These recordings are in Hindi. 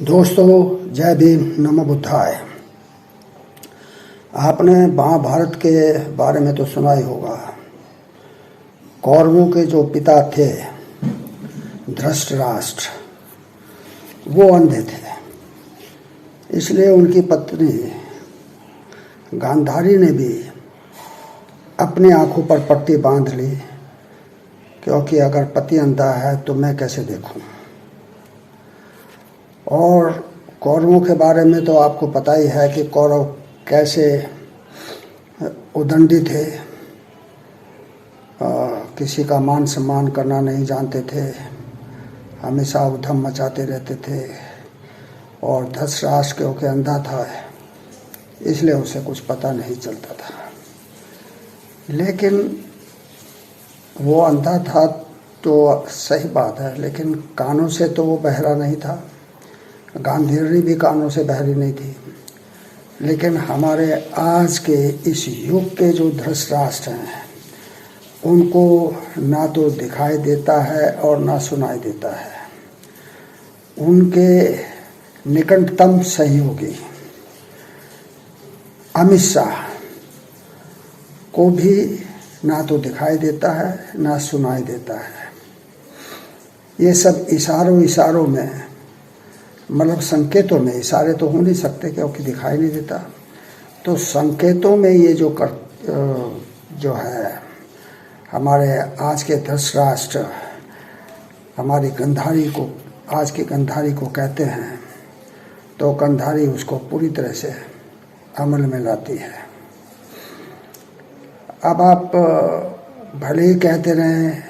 दोस्तों, जय भीम, नमो बुद्धाय। आपने महाभारत के बारे में तो सुना ही होगा। कौरवों के जो पिता थे धृतराष्ट्र, वो अंधे थे। इसलिए उनकी पत्नी गांधारी ने भी अपनी आंखों पर पट्टी बांध ली, क्योंकि अगर पति अंधा है तो मैं कैसे देखूं। और कौरवों के बारे में तो आपको पता ही है कि कौरव कैसे उदंडी थे, किसी का मान सम्मान करना नहीं जानते थे, हमेशा उधम मचाते रहते थे। और धृतराष्ट्र क्योंकि अंधा था, इसलिए उसे कुछ पता नहीं चलता था। लेकिन वो अंधा था तो सही बात है, लेकिन कानों से तो वो बहरा नहीं था। गांधारी भी कानों से बहरी नहीं थी। लेकिन हमारे आज के इस युग के जो धृतराष्ट्र हैं, उनको ना तो दिखाई देता है और ना सुनाई देता है। उनके निकटतम सहयोगी अमित शाह को भी ना तो दिखाई देता है ना सुनाई देता है। ये सब इशारों में, मतलब संकेतों में, इशारे तो हो नहीं सकते क्योंकि दिखाई नहीं देता, तो संकेतों में ये जो है हमारे आज के धृतराष्ट्र हमारी गांधारी को, आज की गांधारी को कहते हैं, तो गांधारी उसको पूरी तरह से अमल में लाती है। अब आप भले ही कहते रहें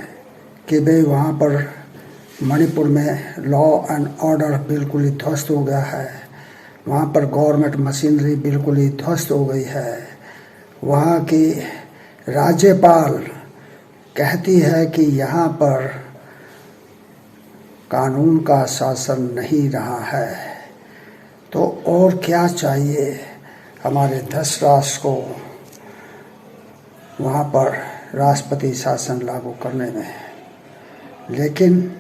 कि भाई वहाँ पर मणिपुर में लॉ एंड ऑर्डर बिल्कुल ही ध्वस्त हो गया है, वहाँ पर गवर्नमेंट मशीनरी बिल्कुल ही ध्वस्त हो गई है, वहाँ की राज्यपाल कहती है कि यहाँ पर कानून का शासन नहीं रहा है, तो और क्या चाहिए हमारे धृतराष्ट्र को वहाँ पर राष्ट्रपति शासन लागू करने में। लेकिन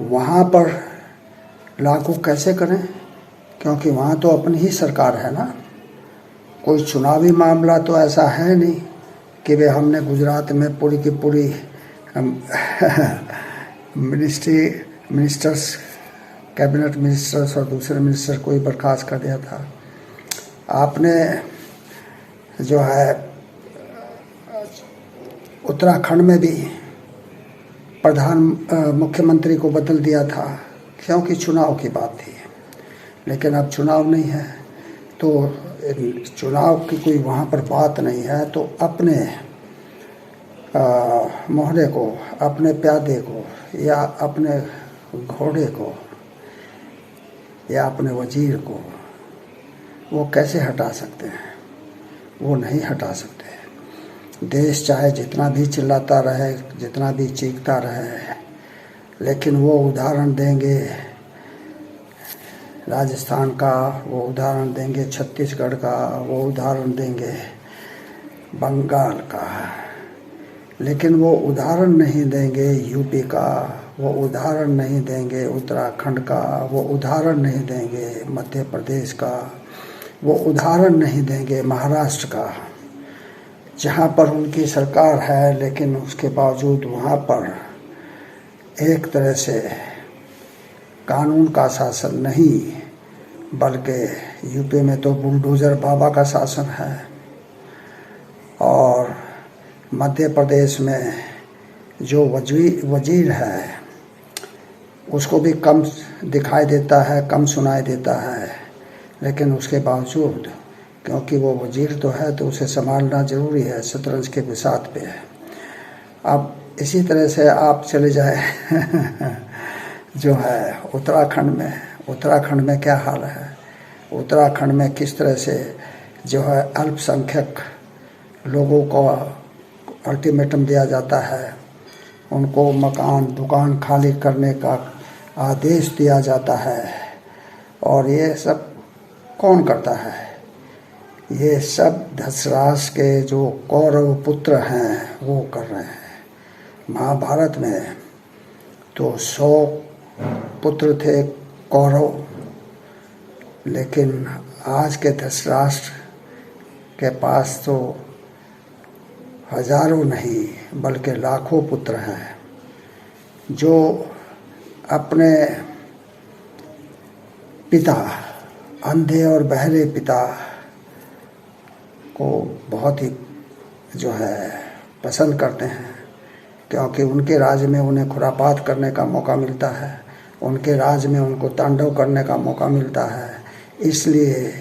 वहाँ पर लागू कैसे करें, क्योंकि वहाँ तो अपनी ही सरकार है ना। कोई चुनावी मामला तो ऐसा है नहीं कि वे हमने गुजरात में पूरी की पूरी मिनिस्टर्स, कैबिनेट मिनिस्टर्स और दूसरे मिनिस्टर को ही बर्खास्त कर दिया था। आपने जो है उत्तराखंड में भी मुख्यमंत्री को बदल दिया था, क्योंकि चुनाव की बात थी। लेकिन अब चुनाव नहीं है, तो चुनाव की कोई वहाँ पर बात नहीं है, तो अपने मोहरे को, अपने प्यादे को, या अपने घोड़े को, या अपने वजीर को वो कैसे हटा सकते हैं? वो नहीं हटा सकते। देश चाहे जितना भी चिल्लाता रहे, जितना भी चीखता रहे, लेकिन वो उदाहरण देंगे राजस्थान का, वो उदाहरण देंगे छत्तीसगढ़ का, वो उदाहरण देंगे बंगाल का, लेकिन वो उदाहरण नहीं देंगे यूपी का, वो उदाहरण नहीं देंगे उत्तराखंड का, वो उदाहरण नहीं देंगे मध्य प्रदेश का, वो उदाहरण नहीं देंगे महाराष्ट्र का, जहाँ पर उनकी सरकार है। लेकिन उसके बावजूद वहाँ पर एक तरह से कानून का शासन नहीं, बल्कि यूपी में तो बुलडोज़र बाबा का शासन है, और मध्य प्रदेश में जो वजीर है उसको भी कम दिखाई देता है, कम सुनाई देता है। लेकिन उसके बावजूद, क्योंकि वो वजीर तो है, तो उसे संभालना जरूरी है, शतरंज के बिसात पे है। अब इसी तरह से आप चले जाए जो है उत्तराखंड में क्या हाल है। उत्तराखंड में किस तरह से जो है अल्पसंख्यक लोगों को अल्टीमेटम दिया जाता है, उनको मकान दुकान खाली करने का आदेश दिया जाता है। और ये सब कौन करता है? ये सब धृतराष्ट्र के जो कौरव पुत्र हैं वो कर रहे हैं। महाभारत में तो 100 पुत्र थे कौरव, लेकिन आज के धृतराष्ट्र के पास तो हजारों नहीं बल्कि लाखों पुत्र हैं, जो अपने पिता, अंधे और बहरे पिता को बहुत ही जो है पसंद करते हैं, क्योंकि उनके राज्य में उन्हें खुरापात करने का मौका मिलता है, उनके राज्य में उनको तांडव करने का मौका मिलता है। इसलिए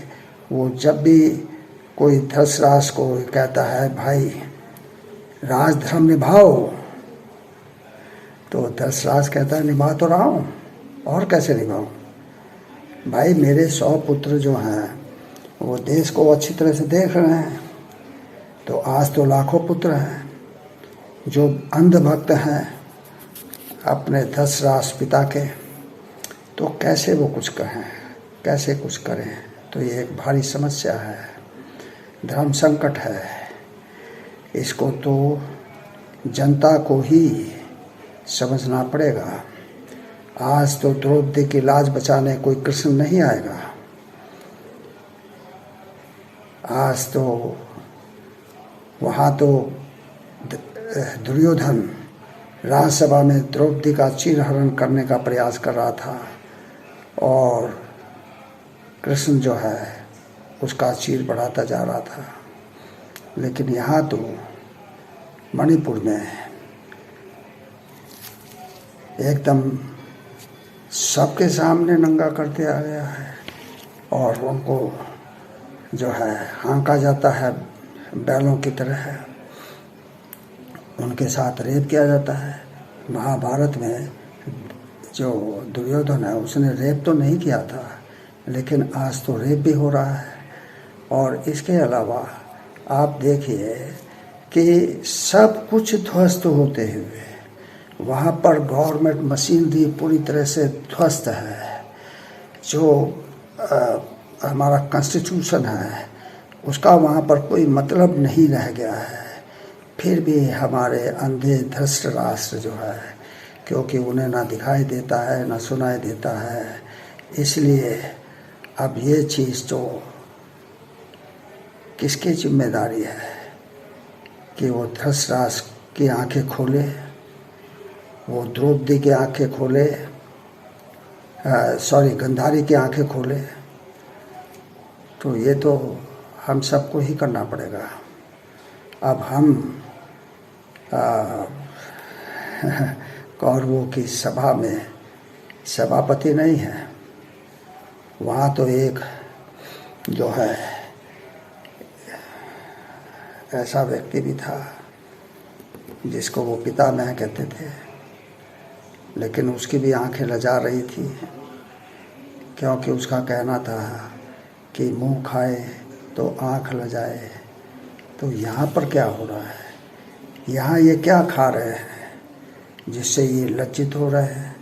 वो जब भी कोई धृतराष्ट्र को कहता है भाई राजधर्म निभाओ, तो धृतराष्ट्र कहता है निभा तो रहा हूँ, और कैसे निभाऊँ भाई, मेरे 100 पुत्र जो हैं वो देश को अच्छी तरह से देख रहे हैं, तो आज तो लाखों पुत्र हैं जो अंधभक्त हैं अपने धृतराष्ट्र पिता के, तो कैसे वो कुछ कहें, कैसे कुछ करें। तो ये एक भारी समस्या है, धर्म संकट है। इसको तो जनता को ही समझना पड़ेगा। आज तो द्रौपदी की लाज बचाने कोई कृष्ण नहीं आएगा। आज तो वहाँ तो दुर्योधन राज्यसभा में द्रौपदी का चीरहरण करने का प्रयास कर रहा था, और कृष्ण जो है उसका चीर बढ़ाता जा रहा था। लेकिन यहाँ तो मणिपुर में एकदम सबके सामने नंगा कर दिया गया है, और उनको जो है हाँका जाता है बैलों की तरह, उनके साथ रेप किया जाता है। महाभारत में जो दुर्योधन है उसने रेप तो नहीं किया था, लेकिन आज तो रेप भी हो रहा है। और इसके अलावा आप देखिए कि सब कुछ ध्वस्त होते हुए वहाँ पर गवर्नमेंट मशीनरी पूरी तरह से ध्वस्त है। जो हमारा कॉन्स्टिट्यूशन है उसका वहाँ पर कोई मतलब नहीं रह गया है। फिर भी हमारे अंधे धृतराष्ट्र जो है, क्योंकि उन्हें ना दिखाई देता है ना सुनाई देता है, इसलिए अब ये चीज़ तो किसकी जिम्मेदारी है कि वो धृतराष्ट्र की आंखें खोले, वो द्रौपदी की आंखें खोले, गांधारी की आंखें खोले। तो ये तो हम सबको ही करना पड़ेगा। अब हम कौरवों की सभा में सभापति नहीं है, वहाँ तो एक जो है ऐसा व्यक्ति भी था जिसको वो पितामह कहते थे, लेकिन उसकी भी आंखें लजा रही थी, क्योंकि उसका कहना था कि मुंह खाए तो आंख लजाए। तो यहाँ पर क्या हो रहा है, यहाँ ये क्या खा रहे हैं जिससे ये लज्जित हो रहे हैं।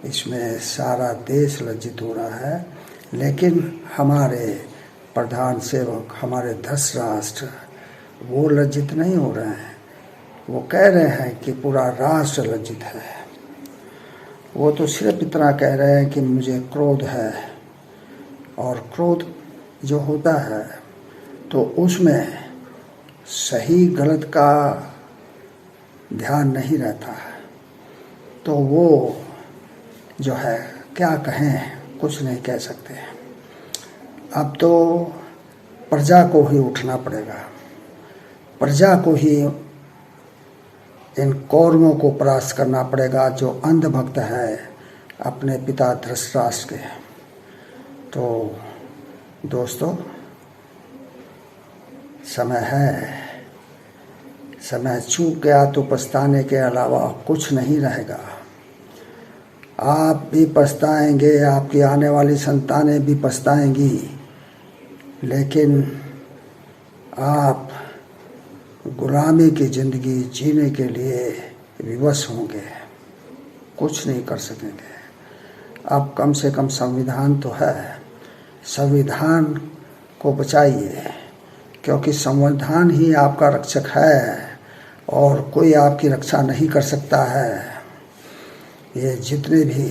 इसमें सारा देश लज्जित हो रहा है, लेकिन हमारे प्रधान सेवक, हमारे धृतराष्ट्र, वो लज्जित नहीं हो रहे हैं। वो कह रहे हैं कि पूरा राष्ट्र लज्जित है। वो तो सिर्फ इतना कह रहे हैं कि मुझे क्रोध है, और क्रोध जो होता है तो उसमें सही गलत का ध्यान नहीं रहता है। तो वो जो है क्या कहें, कुछ नहीं कह सकते। अब तो प्रजा को ही उठना पड़ेगा, प्रजा को ही इन कौरवों को परास्त करना पड़ेगा जो अंधभक्त है अपने पिता धृतराष्ट्र के। तो दोस्तों, समय है, समय चूक गया तो पछताने के अलावा कुछ नहीं रहेगा। आप भी पछताएंगे, आपकी आने वाली संतानें भी पछताएंगी, लेकिन आप गुलामी की ज़िंदगी जीने के लिए विवश होंगे, कुछ नहीं कर सकेंगे। अब कम से कम संविधान तो है, संविधान को बचाइए, क्योंकि संविधान ही आपका रक्षक है और कोई आपकी रक्षा नहीं कर सकता है। ये जितने भी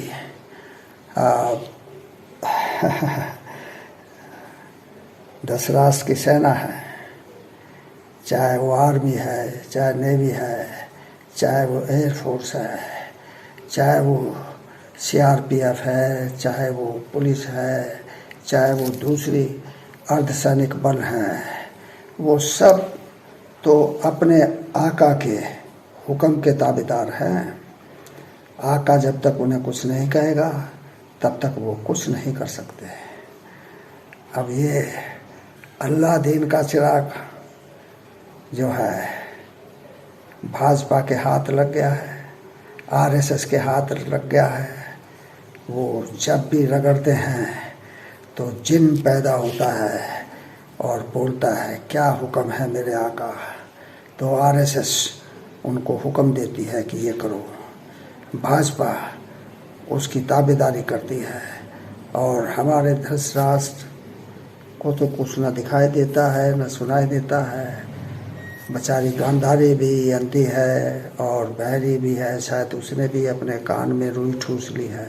10 राष्ट्र की सेना है, चाहे वो आर्मी है, चाहे नेवी है, चाहे वो एयरफोर्स है, चाहे वो CRPF है, चाहे वो पुलिस है, चाहे वो दूसरी अर्धसैनिक बल हैं, वो सब तो अपने आका के हुक्म के ताबेदार हैं। आका जब तक उन्हें कुछ नहीं कहेगा तब तक वो कुछ नहीं कर सकते। अब ये अल्लाह दीन का चिराग जो है भाजपा के हाथ लग गया है, RSS के हाथ लग गया है। वो जब भी रगड़ते हैं तो जिन पैदा होता है और बोलता है क्या हुक्म है मेरे आका, तो RSS उनको हुक्म देती है कि ये करो। भाजपा उसकी ताबेदारी करती है और हमारे 10 राष्ट्र को तो कुछ न दिखाई देता है न सुनाई देता है। बेचारी गांधारी भी अंधी है और बहरी भी है, शायद उसने भी अपने कान में रुई ठूस ली है।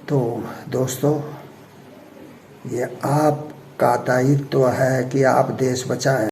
तो दोस्तों, ये आपका दायित्व है कि आप देश बचाएं।